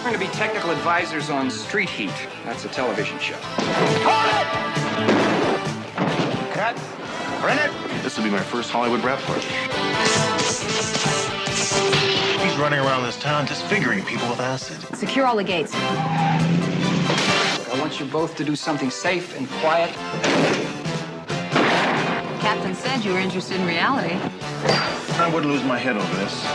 We're going to be technical advisors on Street Heat. That's a television show. Cut. Run it. This will be my first Hollywood rap party. He's running around this town disfiguring people with acid. Secure all the gates. I want you both to do something safe and quiet. Captain said you were interested in reality. I would lose my head over this.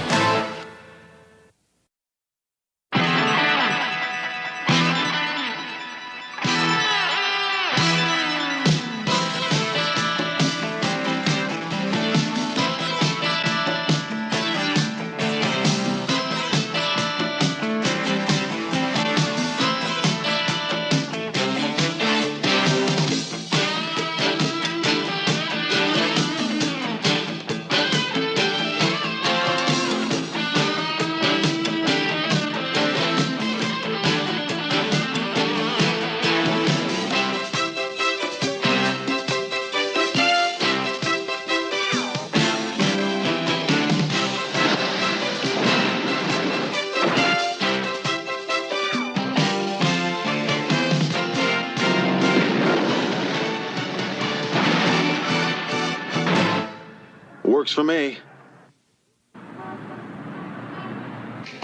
Works for me.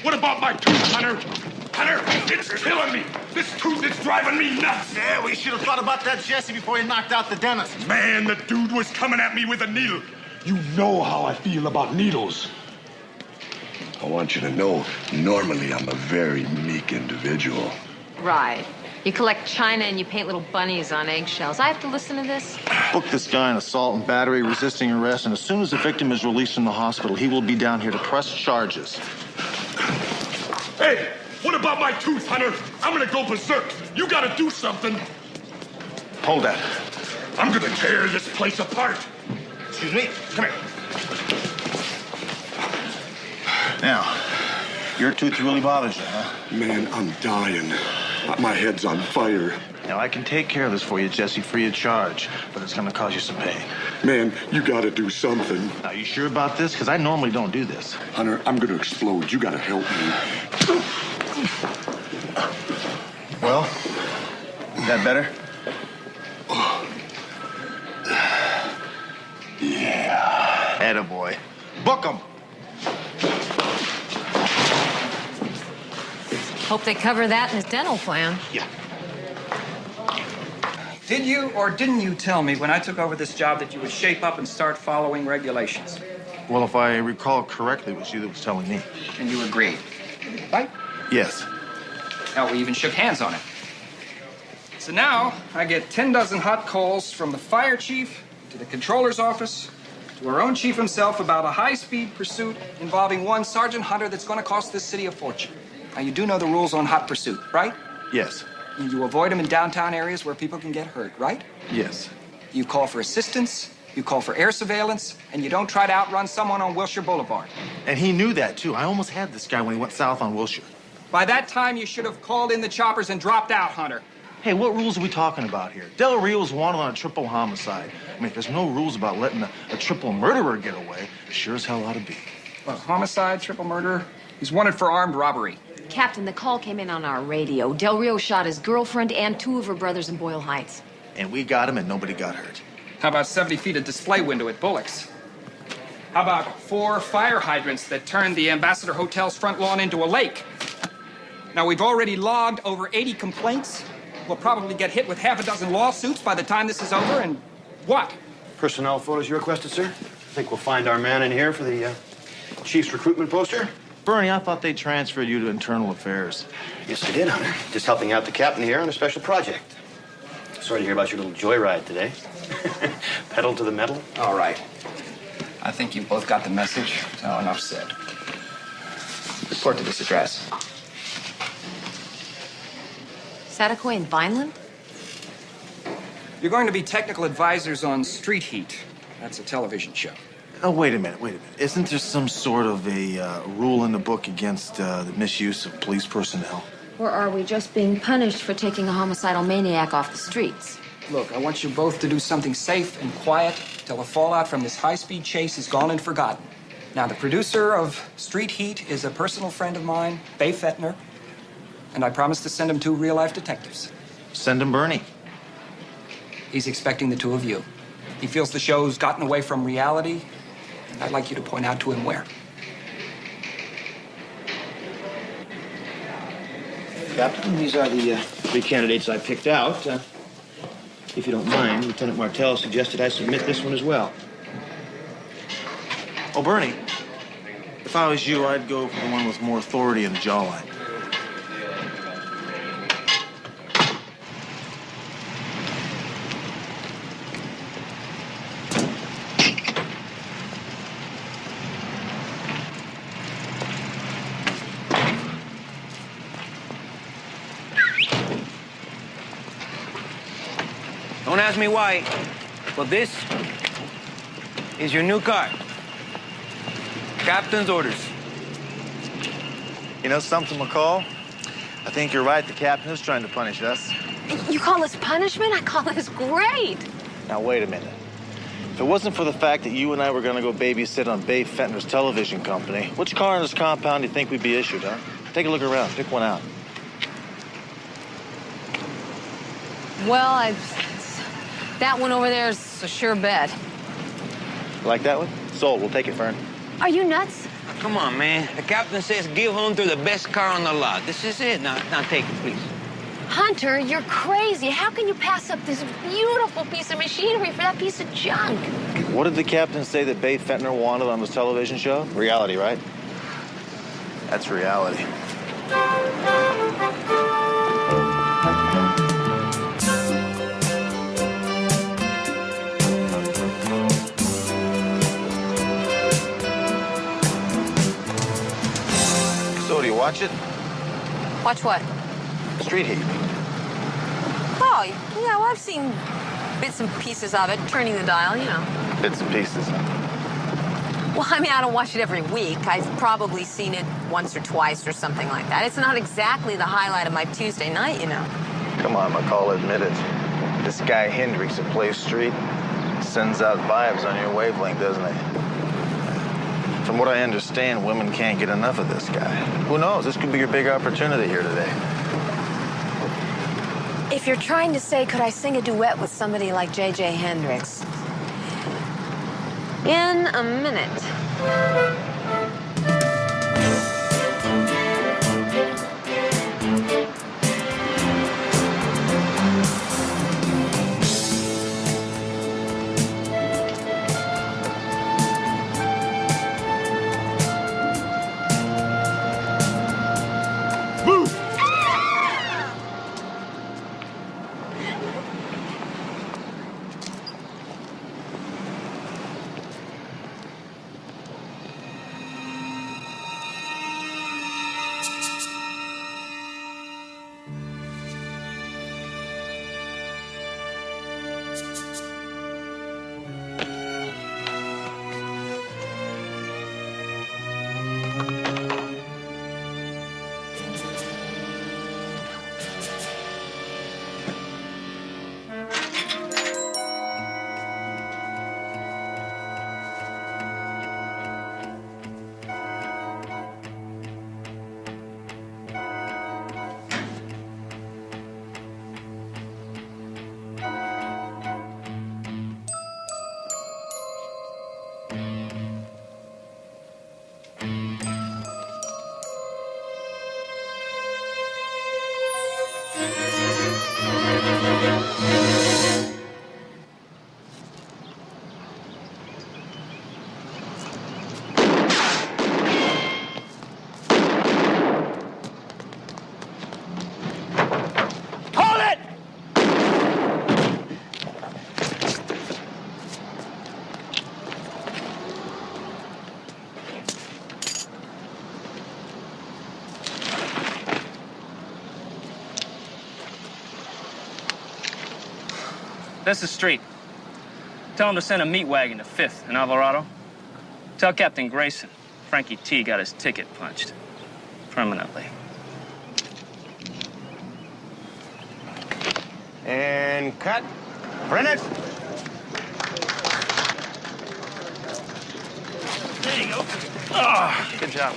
What about my tooth, Hunter? Hunter, it's killing me. This tooth is driving me nuts. Yeah, we should have thought about that, Jesse, before you knocked out the dentist. Man, the dude was coming at me with a needle. You know how I feel about needles. I want you to know, normally I'm a very meek individual. Right. You collect china and you paint little bunnies on eggshells. I have to listen to this? Book this guy on assault and battery, resisting arrest, and as soon as the victim is released from the hospital, he will be down here to press charges. Hey, what about my tooth, Hunter? I'm gonna go berserk. You gotta do something. Hold that. I'm gonna tear this place apart. Excuse me. Come here. Now, your tooth really bothers you, huh? Man, I'm dying. My head's on fire. Now, I can take care of this for you, Jesse, free of charge, but it's going to cause you some pain. Man, you gotta do something. Now, you sure about this? Because I normally don't do this. Hunter, I'm gonna explode. You gotta help me. Well, is that better? Yeah. Attaboy. Book him! Hope they cover that in his dental plan. Yeah. Did you or didn't you tell me when I took over this job that you would shape up and start following regulations? Well, if I recall correctly, it was you that was telling me. And you agreed, right? Yes. Hell, we even shook hands on it. So now I get 10 dozen hot calls from the fire chief to the controller's office to our own chief himself about a high-speed pursuit involving one Sergeant Hunter that's going to cost this city a fortune. Now, you do know the rules on hot pursuit, right? Yes. You avoid them in downtown areas where people can get hurt, right? Yes. You call for assistance, you call for air surveillance, and you don't try to outrun someone on Wilshire Boulevard. And he knew that, too. I almost had this guy when he went south on Wilshire. By that time, you should have called in the choppers and dropped out, Hunter. Hey, what rules are we talking about here? Del Rio's wanted on a triple homicide. I mean, if there's no rules about letting a triple murderer get away, sure as hell ought to be. Well, homicide, triple murder, he's wanted for armed robbery. Captain, the call came in on our radio. Del Rio shot his girlfriend and two of her brothers in Boyle Heights. And we got him and nobody got hurt. How about 70 feet of display window at Bullock's? How about 4 fire hydrants that turned the Ambassador Hotel's front lawn into a lake? Now, we've already logged over 80 complaints. We'll probably get hit with half a dozen lawsuits by the time this is over, and what? Personnel photos you requested, sir? I think we'll find our man in here for the chief's recruitment poster. Bernie, I thought they transferred you to internal affairs. Yes, I did, Hunter. Just helping out the captain here on a special project. Sorry to hear about your little joyride today. Pedal to the metal. All right. I think you both got the message. So enough said. Report to this address. Satakoy and Vineland? You're going to be technical advisors on Street Heat. That's a television show. Oh, wait a minute. Isn't there some sort of a rule in the book against the misuse of police personnel? Or are we just being punished for taking a homicidal maniac off the streets? Look, I want you both to do something safe and quiet till the fallout from this high-speed chase is gone and forgotten. Now, the producer of Street Heat is a personal friend of mine, Bay Fettner. And I promised to send him 2 real-life detectives. Send him Bernie. He's expecting the 2 of you. He feels the show's gotten away from reality, and I'd like you to point out to him where. Captain, these are the 3 candidates I picked out. If you don't mind, Lieutenant Martell suggested I submit this one as well. Oh, Bernie, if I was you, I'd go for the one with more authority and jawline. Don't ask me why, but this is your new car. Captain's orders. You know something, McCall? I think you're right. The captain is trying to punish us. You call this punishment? I call this great. Now, wait a minute. If it wasn't for the fact that you and I were going to go babysit on Bay Fentner's television company, which car in this compound do you think we'd be issued, huh? Take a look around. Pick one out. Well, that one over there is a sure bet. Like that one? Sold. We'll take it, Fern. Are you nuts? Now, come on, man. The captain says give Hunter the best car on the lot. This is it. Now take it, please. Hunter, you're crazy. How can you pass up this beautiful piece of machinery for that piece of junk? What did the captain say that Bay Fentner wanted on his television show? Reality, right? That's reality. So, do you watch it? Watch what? Street Heat. Oh, yeah, well, I've seen bits and pieces of it, turning the dial, you know. Bits and pieces. Well, I mean, I don't watch it every week. I've probably seen it once or twice or something like that. It's not exactly the highlight of my Tuesday night, you know. Come on, McCall, admit it. This guy Hendricks that plays Street sends out vibes on your wavelength, doesn't he? From what I understand, women can't get enough of this guy. Who knows? This could be your big opportunity here today. If you're trying to say, could I sing a duet with somebody like J.J. Hendricks? In a minute. This is Street. Tell him to send a meat wagon to 5th in Alvarado. Tell Captain Grayson Frankie T got his ticket punched. Permanently. And cut. Print it. There you go. Oh, Good job.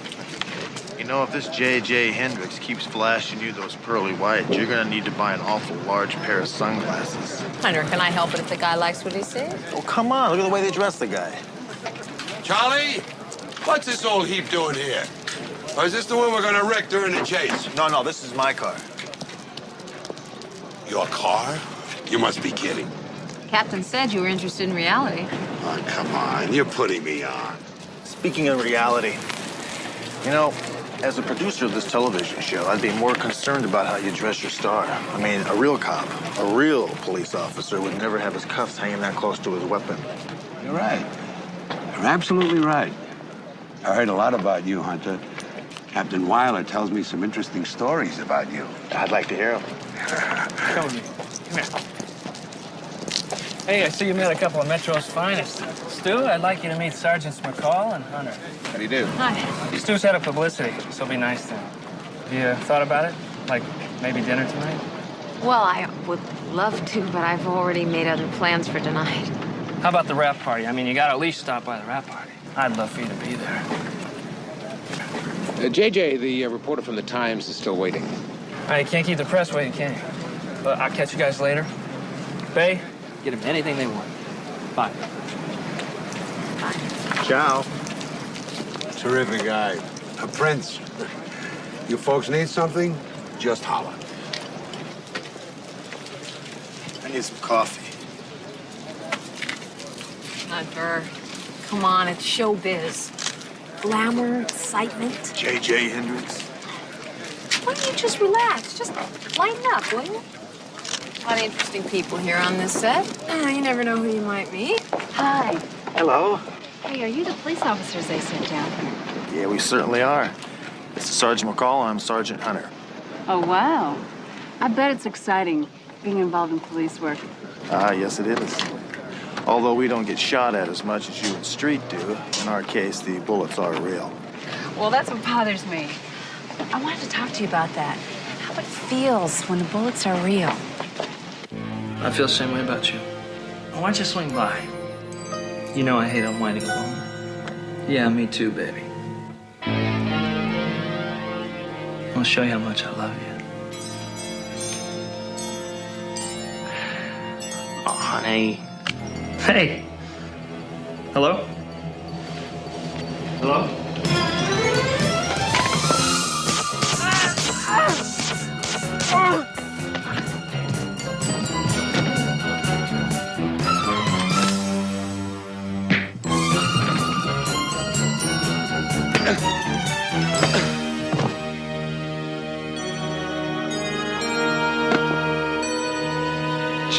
You know, if this J.J. Hendricks keeps flashing you those pearly whites, you're gonna need to buy an awful large pair of sunglasses. Hunter, can I help it if the guy likes what he sees? Oh, come on. Look at the way they dress the guy. Charlie, what's this old heap doing here? Or is this the one we're gonna wreck during the chase? No, this is my car. Your car? You must be kidding. Captain said you were interested in reality. Oh, come on. You're putting me on. Speaking of reality, you know, as a producer of this television show, I'd be more concerned about how you dress your star. I mean, a real cop, a real police officer would never have his cuffs hanging that close to his weapon. You're right. You're absolutely right. I heard a lot about you, Hunter. Captain Weiler tells me some interesting stories about you. I'd like to hear them. Come here. Hey, I see you met a couple of Metro's finest. Stu, I'd like you to meet Sergeants McCall and Hunter. How do you do? Hi. Stu's head of publicity, so be nice to him. Have you thought about it? Like maybe dinner tonight? Well, I would love to, but I've already made other plans for tonight. How about the rap party? I mean, you gotta at least stop by the rap party. I'd love for you to be there. JJ, the reporter from the Times, is still waiting. All right, you can't keep the press waiting, can you? But I'll catch you guys later. Bay, get them anything they want. Bye. Ciao. Terrific guy. A prince. You folks need something? Just holler. I need some coffee. Hunter, come on, it's showbiz. Glamour, excitement. J.J. Hendricks. Why don't you just relax? Just lighten up, will you? A lot of interesting people here on this set. You never know who you might meet. Hi. Hello. Hey, are you the police officers they sent down here? Yeah, we certainly are. This is Sergeant McCall. I'm Sergeant Hunter. Oh, wow. I bet it's exciting being involved in police work. Ah, yes, it is. Although we don't get shot at as much as you in street do, in our case, the bullets are real. Well, that's what bothers me. I wanted to talk to you about that. How it feels when the bullets are real. I feel the same way about you. Why don't you swing by? You know I hate unwinding alone. Yeah, me too, baby. I'll show you how much I love you. Oh, honey. Hey. Hello? Hello?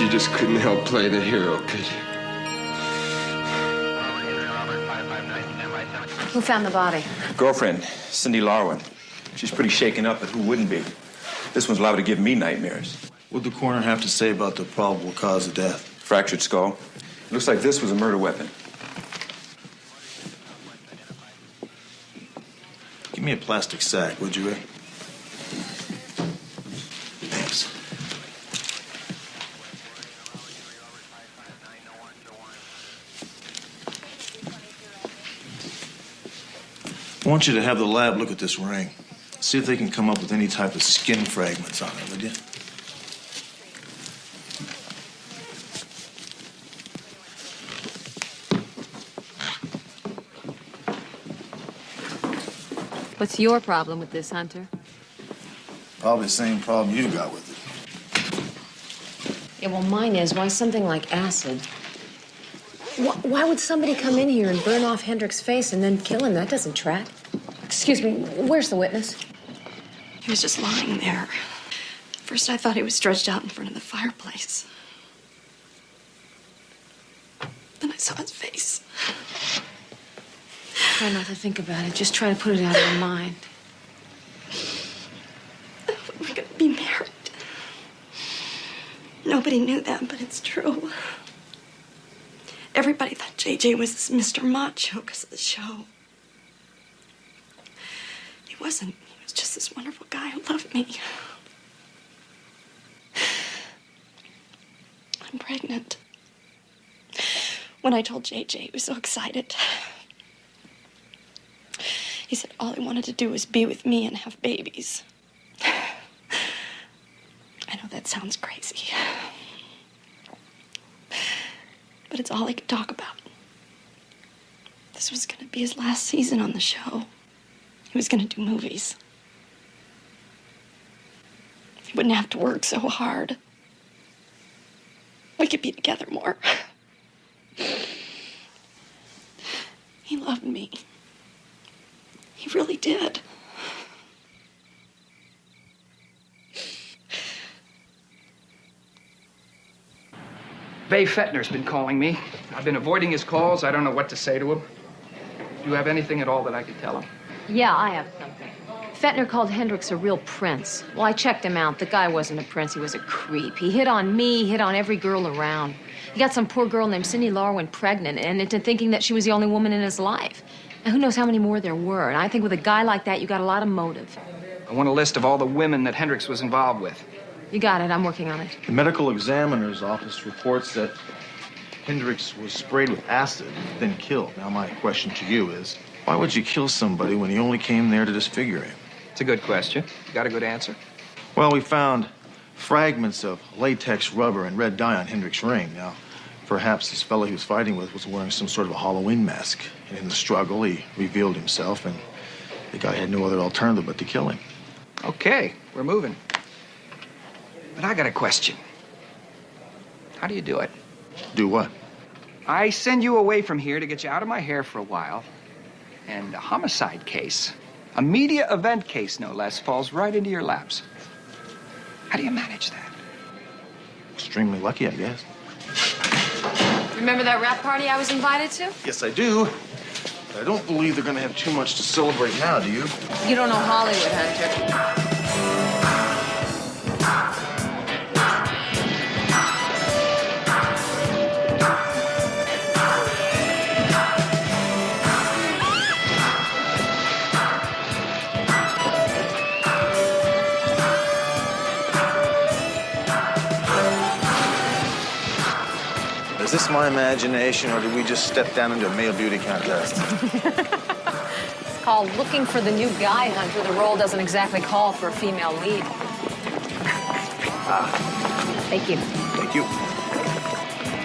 You just couldn't help playing the hero, could you? Who found the body? Girlfriend, Cindy Larwin. She's pretty shaken up, but who wouldn't be? This one's liable to give me nightmares. What'd the coroner have to say about the probable cause of death? Fractured skull. Looks like this was a murder weapon. Give me a plastic sack, would you, Ray? Thanks. I want you to have the lab look at this ring. See if they can come up with any type of skin fragments on it, would you? What's your problem with this, Hunter? Probably the same problem you got with it. Yeah, well, mine is, why something like acid? Why would somebody come in here and burn off Hendrick's face and then kill him? That doesn't track. Excuse me, where's the witness? He was just lying there. First, I thought he was stretched out in front of the fireplace. Then I saw his face. Try not to think about it. Just try to put it out of your mind. We're gonna be married. Nobody knew that, but it's true. Everybody thought JJ was this Mr. Macho because of the show. He wasn't. He was just this wonderful guy who loved me. I'm pregnant. When I told JJ, he was so excited. He said all he wanted to do was be with me and have babies. I know that sounds crazy. But it's all he could talk about. This was going to be his last season on the show. He was going to do movies. He wouldn't have to work so hard. We could be together more. He loved me. He really did. Bay Fettner's been calling me. I've been avoiding his calls. I don't know what to say to him. Do you have anything at all that I could tell him? Yeah, I have something. Fettner called Hendricks a real prince. Well, I checked him out. The guy wasn't a prince. He was a creep. He hit on me, hit on every girl around. He got some poor girl named Cindy Larwin pregnant and into thinking that she was the only woman in his life. And who knows how many more there were. And I think with a guy like that, you got a lot of motive. I want a list of all the women that Hendricks was involved with. You got it. I'm working on it. The medical examiner's office reports that Hendricks was sprayed with acid, then killed. Now, my question to you is, why would you kill somebody when he only came there to disfigure him? It's a good question. You got a good answer? Well, we found fragments of latex rubber and red dye on Hendricks' ring. Now, perhaps this fellow he was fighting with was wearing some sort of a Halloween mask. And in the struggle, he revealed himself, and the guy had no other alternative but to kill him. Okay, we're moving. But I got a question. How do you do it? Do what? I send you away from here to get you out of my hair for a while, and a homicide case, a media event case no less, falls right into your laps. How do you manage that? Extremely lucky, I guess. Remember that rap party I was invited to? Yes, I do. But I don't believe they're going to have too much to celebrate now, do you? You don't know Hollywood, Hunter. Is this my imagination, or did we just step down into a male beauty contest? It's called Looking for the New Guy, Hunter. The role doesn't exactly call for a female lead. Thank you. Thank you.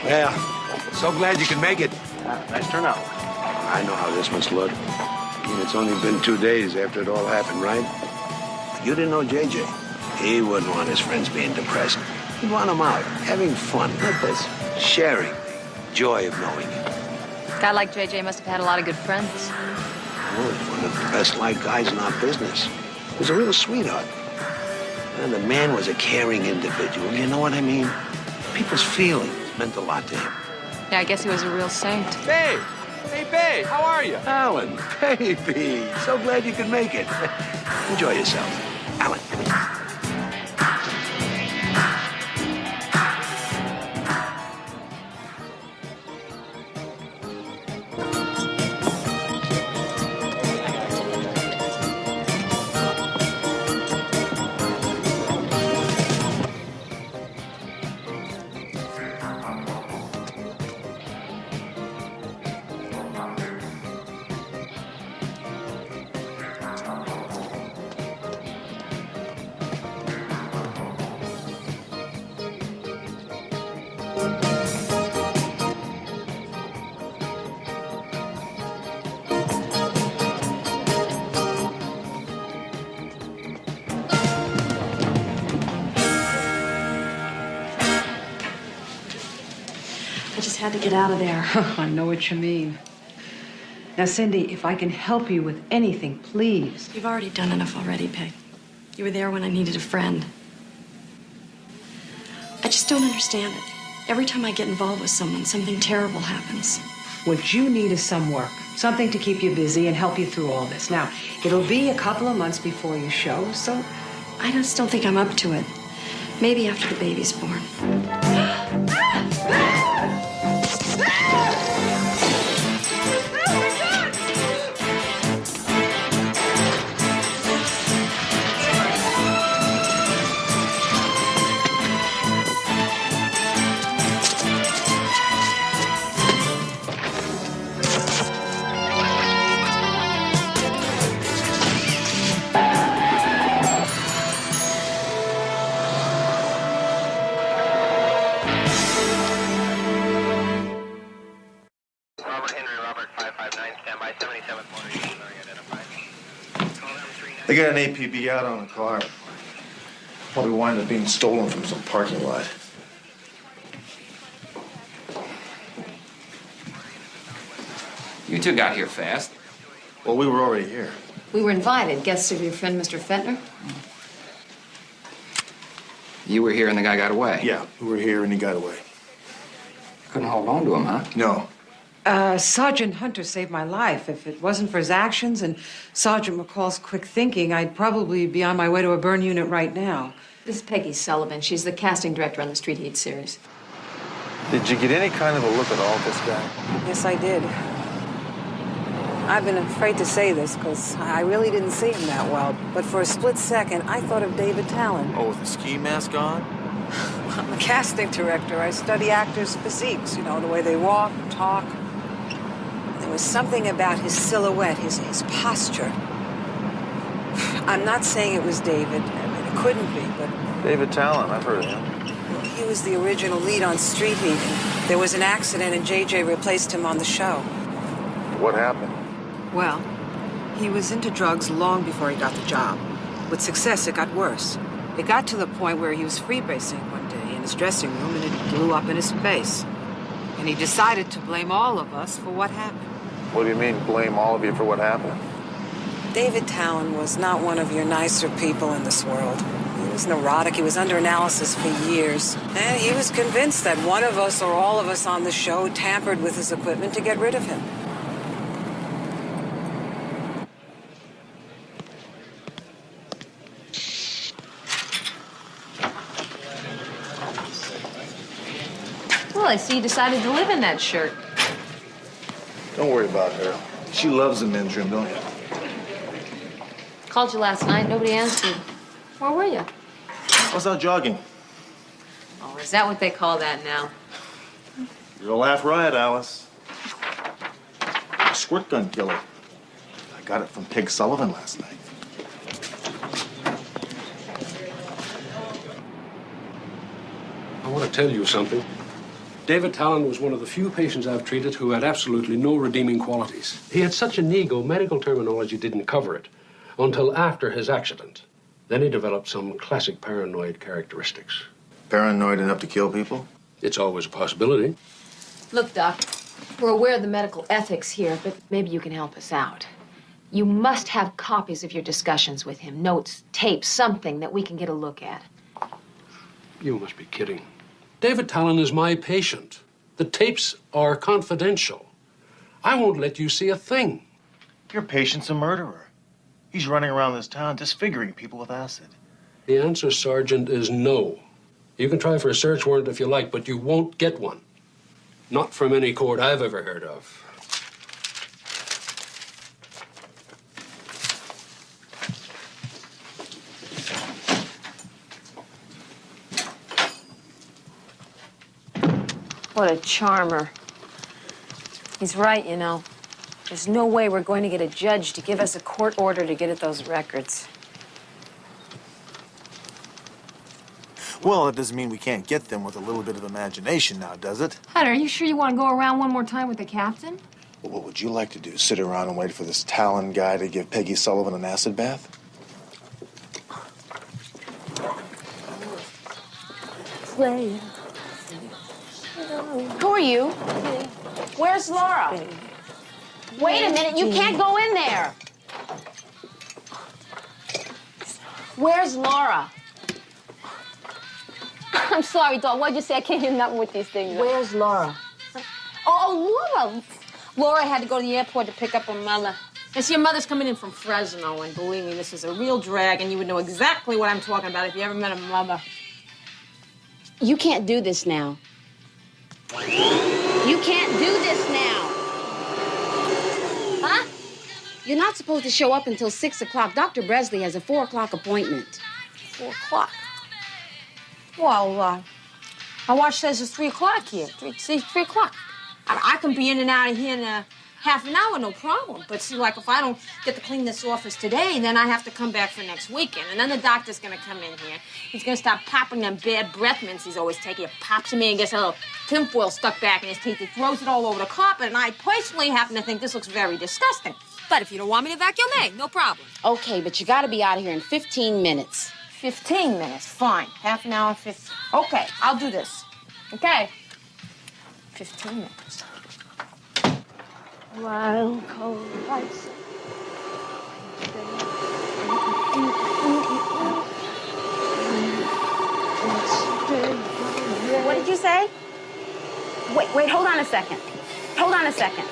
Well, so glad you could make it. Nice turnout. I know how this must look. I mean, it's only been 2 days after it all happened, right? You didn't know JJ. He wouldn't want his friends being depressed. He'd want them out, having fun, like this, sharing the joy of knowing you. A guy like JJ must have had a lot of good friends. Oh, he's one of the best-liked guys in our business. He was a real sweetheart. And the man was a caring individual, you know what I mean? People's feelings meant a lot to him. Yeah, I guess he was a real saint. Hey! Hey, babe, how are you? Alan, baby, so glad you could make it. Enjoy yourself. Alan. I just had to get out of there. I know what you mean. Now, Cindy, if I can help you with anything, please. You've already done enough already, Peg. You were there when I needed a friend. I just don't understand it. Every time I get involved with someone, something terrible happens. What you need is some work, something to keep you busy and help you through all this. Now, it'll be a couple of months before your show, so... I just don't think I'm up to it. Maybe after the baby's born. They got an APB out on a car. Probably wind up being stolen from some parking lot. You two got here fast. Well, we were already here. We were invited, guests of your friend, Mr. Fentner. You were here and the guy got away. Yeah, we were here and he got away. Couldn't hold on to him, huh? No. Sergeant Hunter saved my life. If it wasn't for his actions and Sergeant McCall's quick thinking, I'd probably be on my way to a burn unit right now. This is Peggy Sullivan. She's the casting director on the Street Heat series. Did you get any kind of a look at all this guy? Yes, I did. I've been afraid to say this because I really didn't see him that well. But for a split second, I thought of David Talon. Oh, with the ski mask on? I'm a casting director. I study actors' physiques, you know, the way they walk, talk. There was something about his silhouette, his posture. I'm not saying it was David. I mean, it couldn't be, but... David Talon, I've heard of him. He was the original lead on Street Heat. There was an accident and JJ replaced him on the show. What happened? Well, he was into drugs long before he got the job. With success, it got worse. It got to the point where he was freebasing one day in his dressing room and it blew up in his face. And he decided to blame all of us for what happened. What do you mean, blame all of you for what happened? David Talon was not one of your nicer people in this world. He was neurotic. He was under analysis for years. And he was convinced that one of us or all of us on the show tampered with his equipment to get rid of him. Well, I see you decided to live in that shirt. Don't worry about her. She loves the men's room, don't you? Called you last night. Nobody answered. Where were you? I was out jogging. Oh, is that what they call that now? You're a laugh riot, Alice. A squirt gun killer. I got it from Peg Sullivan last night. I want to tell you something. David Talon was one of the few patients I've treated who had absolutely no redeeming qualities. He had such an ego, medical terminology didn't cover it until after his accident. Then he developed some classic paranoid characteristics. Paranoid enough to kill people? It's always a possibility. Look, Doc, we're aware of the medical ethics here, but maybe you can help us out. You must have copies of your discussions with him, notes, tapes, something that we can get a look at. You must be kidding. David Talon is my patient. The tapes are confidential. I won't let you see a thing. Your patient's a murderer. He's running around this town disfiguring people with acid. The answer, Sergeant, is no. You can try for a search warrant if you like, but you won't get one. Not from any court I've ever heard of. What a charmer. He's right, you know. There's no way we're going to get a judge to give us a court order to get at those records. Well, that doesn't mean we can't get them with a little bit of imagination now, does it? Hunter, are you sure you want to go around one more time with the captain? Well, what would you like to do? Sit around and wait for this Talon guy to give Peggy Sullivan an acid bath? Play. Who are you? Where's Laura? Wait a minute, you can't go in there. Where's Laura? I'm sorry, dog. What'd you say? I can't hear nothing with these things. Where's Laura? Oh, Laura. Laura had to go to the airport to pick up her mother. Yes, your mother's coming in from Fresno, and believe me, this is a real drag, and you would know exactly what I'm talking about if you ever met a mother. You can't do this now. You can't do this now. Huh? You're not supposed to show up until 6 o'clock. Dr. Bresley has a 4 o'clock appointment. 4 o'clock. Well, my watch says it's 3 o'clock here. 3 o'clock. I can be in and out of here in half an hour, no problem. But see, like, if I don't get to clean this office today, then I have to come back for next weekend. And then the doctor's gonna come in here. He's gonna start popping them bad breath mints he's always taking. He pops them in and gets a little tinfoil stuck back in his teeth. He throws it all over the carpet, and I personally happen to think this looks very disgusting. But if you don't want me to vacuum, hey, no problem. Okay, but you gotta be out of here in 15 minutes. 15 minutes, fine. Half an hour, 15. Okay, I'll do this. Okay. 15 minutes. Wild cold ice. What did you say? Wait, hold on a second. Hold on a second.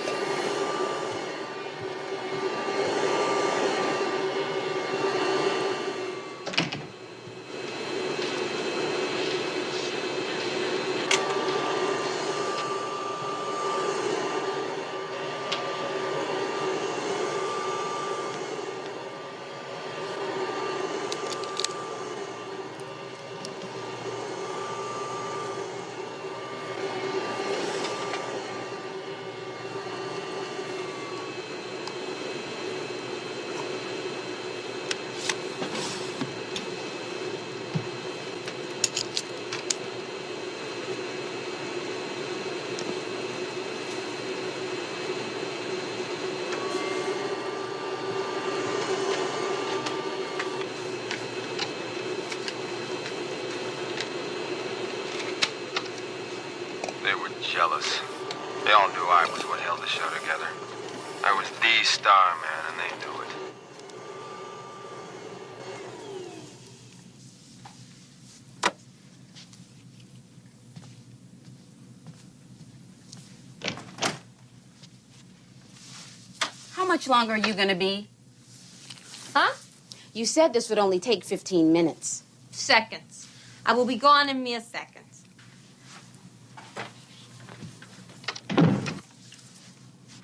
They were jealous. They all knew I was what held the show together. I was the star, man, and they knew it. How much longer are you gonna be? Huh? You said this would only take 15 minutes. Seconds. I will be gone in mere seconds.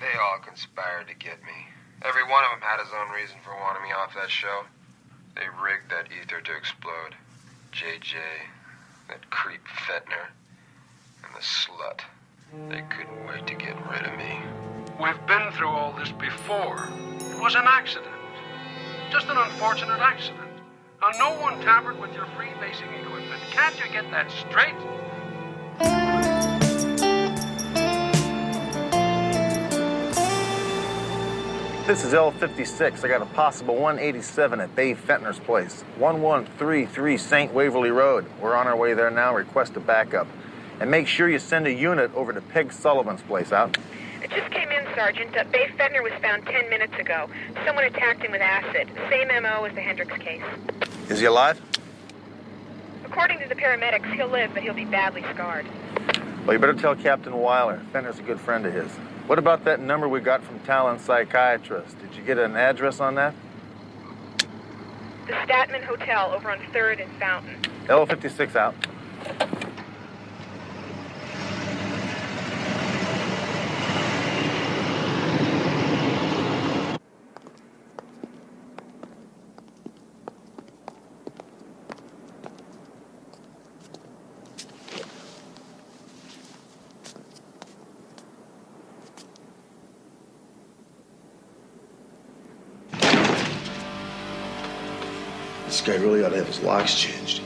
They all conspired to get me. Every one of them had his own reason for wanting me off that show. They rigged that ether to explode. JJ, that creep Fetner, and the slut. They couldn't wait to get rid of me. We've been through all this before. It was an accident. Just an unfortunate accident. And no one tampered with your freebasing equipment. Can't you get that straight? This is L56. I got a possible 187 at Dave Fentner's place. 1133 St. Waverly Road. We're on our way there now. Request a backup. And make sure you send a unit over to Peg Sullivan's place. Out. It just came in, Sergeant. Bay Fentner was found 10 minutes ago. Someone attacked him with acid. Same M.O. as the Hendricks case. Is he alive? According to the paramedics, he'll live, but he'll be badly scarred. Well, you better tell Captain Weiler. Fentner's a good friend of his. What about that number we got from Talon's psychiatrist? Did you get an address on that? The Statman Hotel over on 3rd and Fountain. L56 out. This guy really ought to have his locks changed.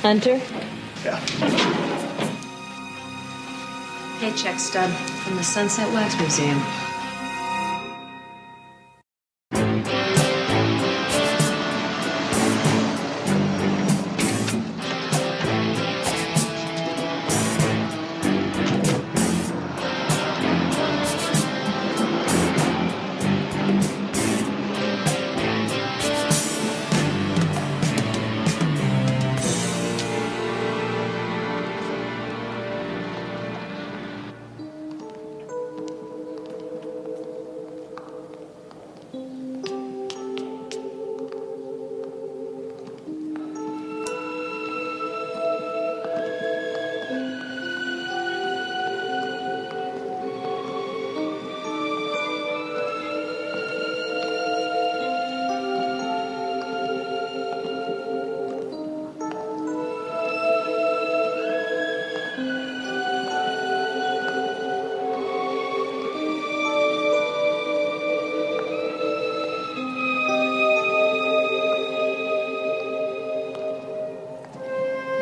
Hunter? Yeah. Paycheck stub from the Sunset Wax Museum.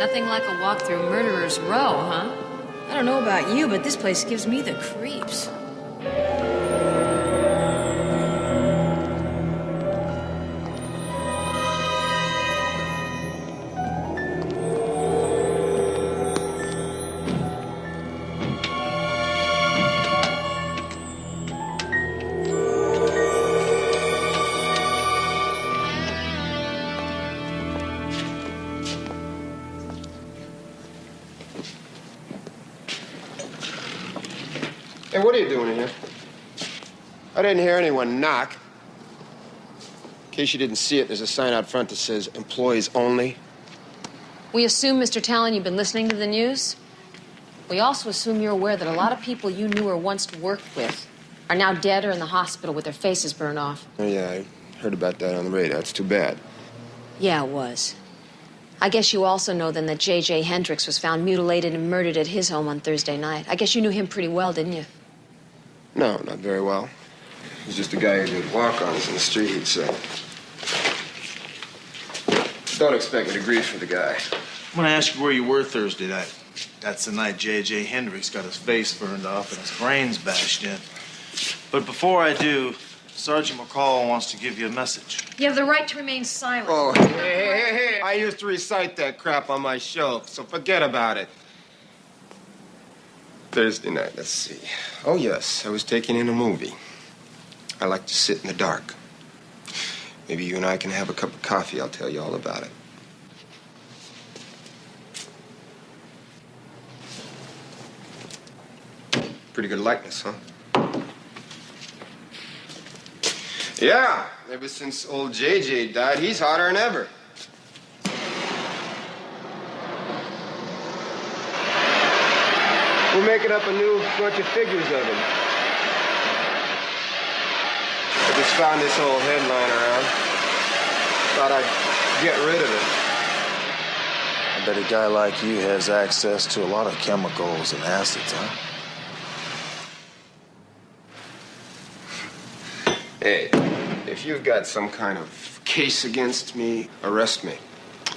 Nothing like a walk through Murderer's Row, huh? I don't know about you, but this place gives me the creeps. Hey, what are you doing here? I didn't hear anyone knock. In case you didn't see it, there's a sign out front that says employees only. We assume, Mr. Talon, you've been listening to the news. We also assume you're aware that a lot of people you knew or once worked with are now dead or in the hospital with their faces burned off. Oh, yeah, I heard about that on the radio. It's too bad. Yeah, it was. I guess you also know then that J.J. Hendricks was found mutilated and murdered at his home on Thursday night. I guess you knew him pretty well, didn't you? No, not very well. He was just a guy who did walk-ons in the street, he'd say. Don't expect me to grieve for the guy. I'm gonna ask you where you were Thursday night. That's the night J.J. Hendricks got his face burned off and his brains bashed in. But before I do, Sergeant McCall wants to give you a message. You have the right to remain silent. Oh, hey. I used to recite that crap on my show, so forget about it. Thursday night, let's see. Oh, yes, I was taking in a movie. I like to sit in the dark. Maybe you and I can have a cup of coffee. I'll tell you all about it. Pretty good likeness, huh? Yeah, ever since old JJ died, he's hotter than ever. We're making up a new bunch of figures of him. I just found this old headline around. Thought I'd get rid of it. I bet a guy like you has access to a lot of chemicals and acids, huh? Hey, if you've got some kind of case against me, arrest me.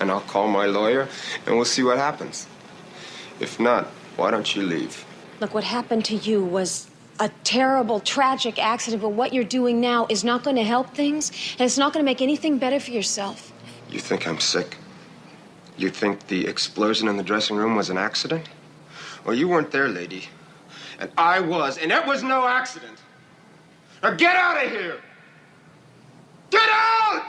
And I'll call my lawyer, and we'll see what happens. If not, why don't you leave? Look, what happened to you was a terrible, tragic accident, but what you're doing now is not going to help things, and it's not going to make anything better for yourself. You think I'm sick? You think the explosion in the dressing room was an accident? Well, you weren't there, lady. And I was, and it was no accident. Now get out of here! Get out!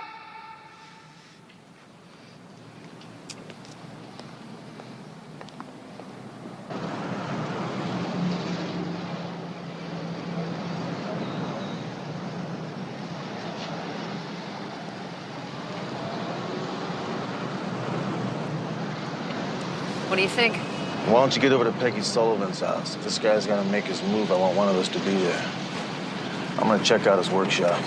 What do you think? Why don't you get over to Peggy Sullivan's house? If this guy's gonna make his move, I want one of us to be there. I'm gonna check out his workshop.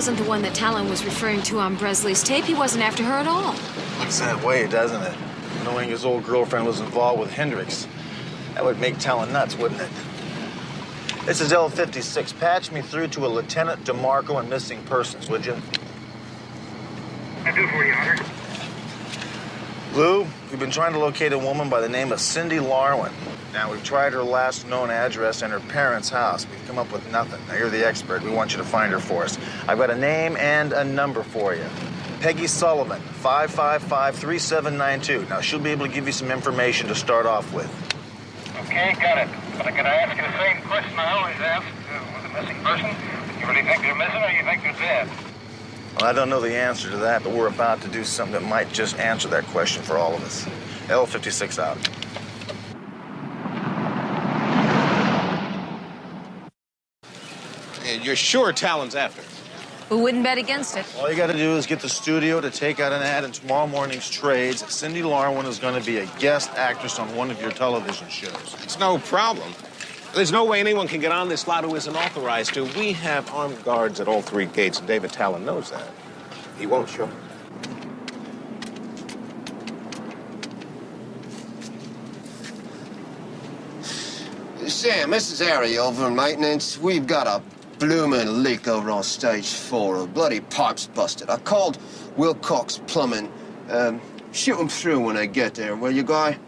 wasn't the one that Talon was referring to on Bresley's tape. He wasn't after her at all. Looks that way, doesn't it? Knowing his old girlfriend was involved with Hendricks. That would make Talon nuts, wouldn't it? This is L56. Patch me through to a Lieutenant DeMarco and missing persons, would you? I do for you, Hunter. Lou, we've been trying to locate a woman by the name of Cindy Larwin. Now, we've tried her last known address and her parents' house. We've come up with nothing. Now, you're the expert. We want you to find her for us. I've got a name and a number for you. Peggy Sullivan, 555-3792. Now, she'll be able to give you some information to start off with. Okay, got it. But I gotta ask you the same question I always ask with a missing person. You really think they're missing or you think they're dead? Well, I don't know the answer to that, but we're about to do something that might just answer that question for all of us. L56 out. You're sure Talon's after her? Who wouldn't bet against it? All you got to do is get the studio to take out an ad in tomorrow morning's trades. Cindy Larwin is going to be a guest actress on one of your television shows. It's no problem. There's no way anyone can get on this lot who isn't authorized to. We have armed guards at all 3 gates, and David Talon knows that. He won't show. Sam, this is Harry over in maintenance. We've got a bloomin' leak over on stage 4. A bloody pipe's busted. I called Wilcox Plumbing. Shoot 'em through when they get there, will you, Guy?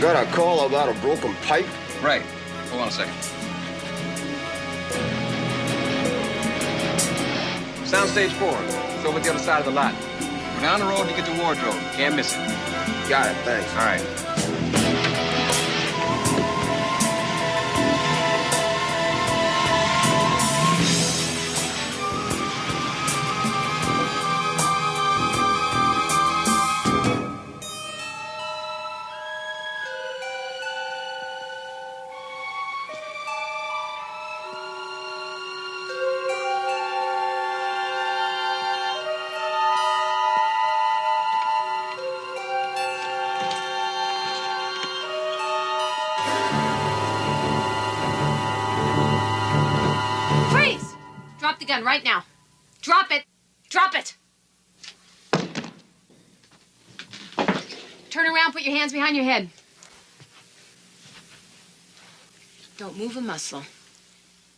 Got a call about a broken pipe? Right. Hold on a second. Soundstage 4. It's over the other side of the lot. Go down the road, you get the wardrobe. Can't miss it. Got it, thanks. All right. Drop the gun right now. Drop it. Drop it. Turn around, put your hands behind your head. Don't move a muscle.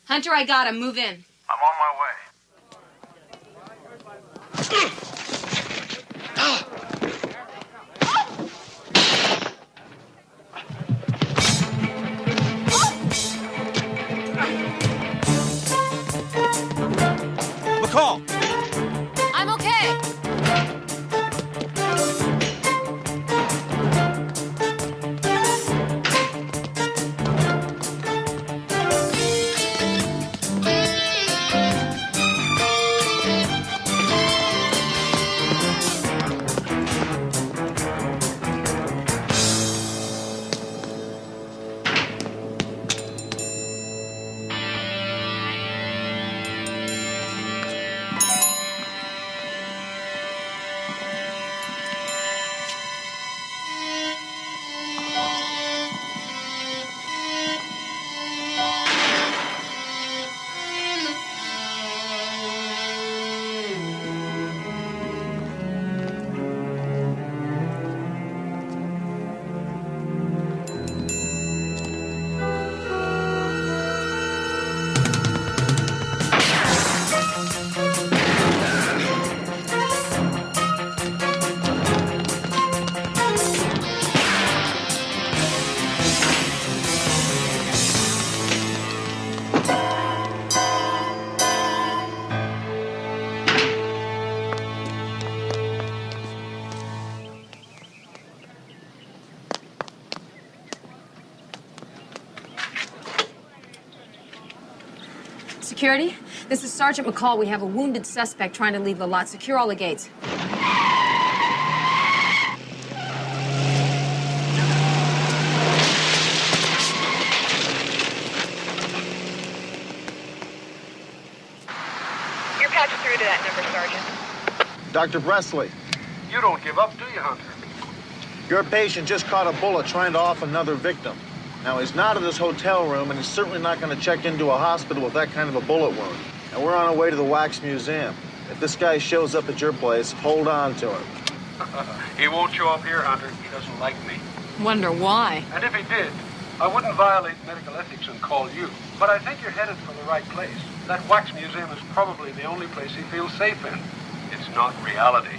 Hunter, I got him. Move in. I'm on my way. McCall! I'm okay. Security, this is Sergeant McCall. We have a wounded suspect trying to leave the lot. Secure all the gates. You're patched through to that number, Sergeant. Dr. Bresley, You don't give up, do you, Hunter? your patient just caught a bullet trying to off another victim. Now, he's not in this hotel room, and he's certainly not going to check into a hospital with that kind of a bullet wound. And we're on our way to the Wax Museum. If this guy shows up at your place, hold on to him. He won't show up here, Hunter. He doesn't like me. Wonder why? And if he did, I wouldn't violate medical ethics and call you. But I think you're headed for the right place. That Wax Museum is probably the only place he feels safe in. It's not reality.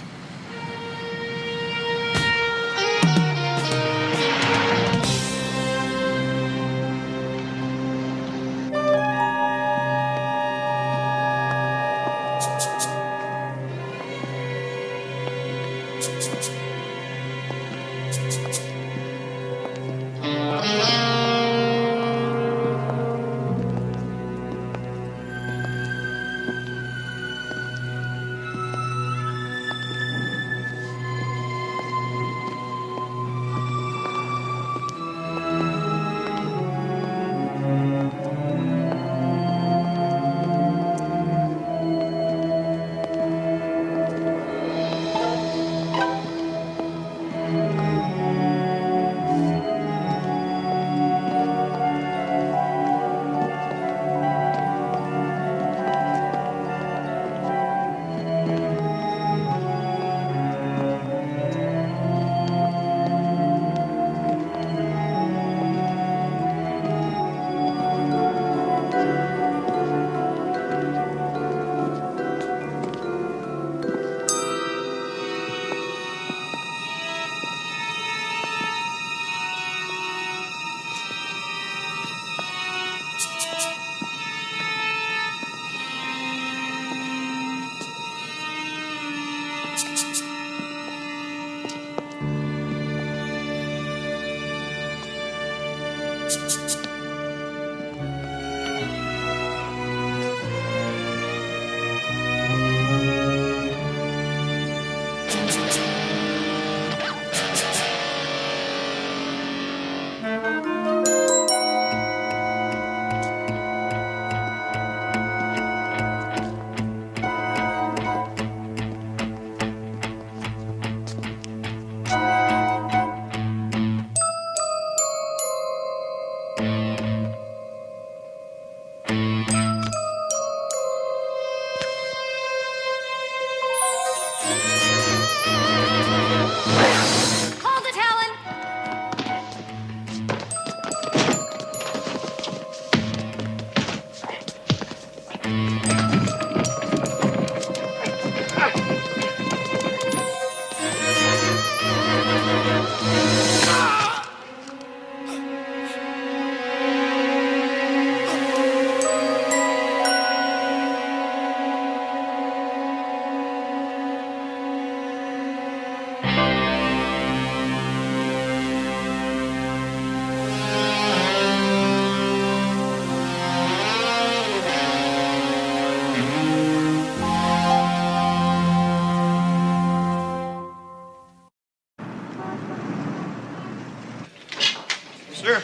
Sir,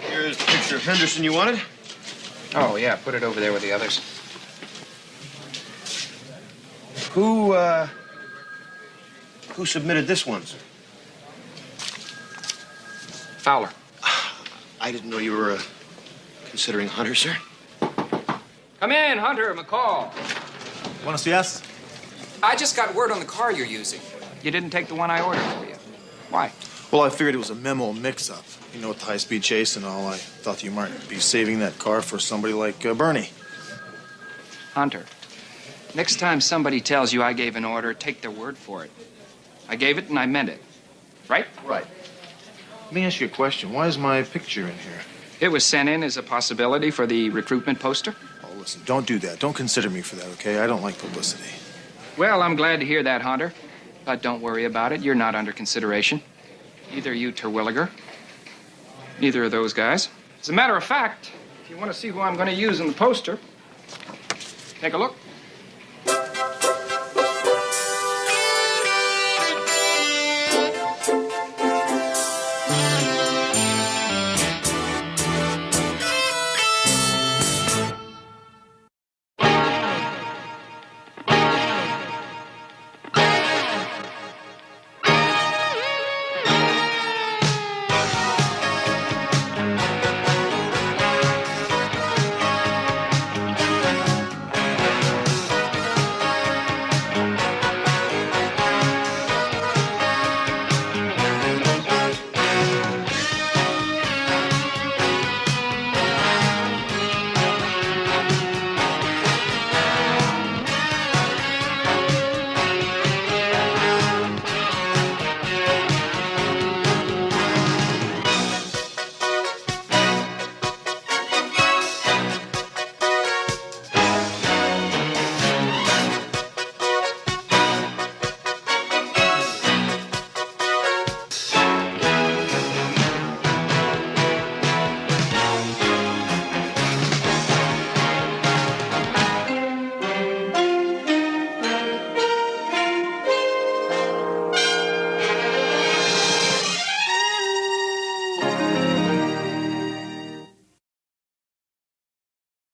here's the picture of Henderson you wanted. Oh, yeah, put it over there with the others. Who submitted this one, sir? Fowler. I didn't know you were considering Hunter, sir. Come in, Hunter McCall. Want to see us? I just got word on the car you're using. You didn't take the one I ordered for you. Why? Well, I figured it was a memo mix-up. You know, with the high-speed chase and all, I thought you might be saving that car for somebody like Bernie. Hunter, next time somebody tells you I gave an order, take their word for it. I gave it and I meant it. Right? Right. Let me ask you a question. Why is my picture in here? It was sent in as a possibility for the recruitment poster. Oh, listen, don't do that. Don't consider me for that, okay? I don't like publicity. Well, I'm glad to hear that, Hunter. But don't worry about it. You're not under consideration. Neither you, Terwilliger. Neither of those guys. As a matter of fact, if you want to see who I'm going to use in the poster, take a look.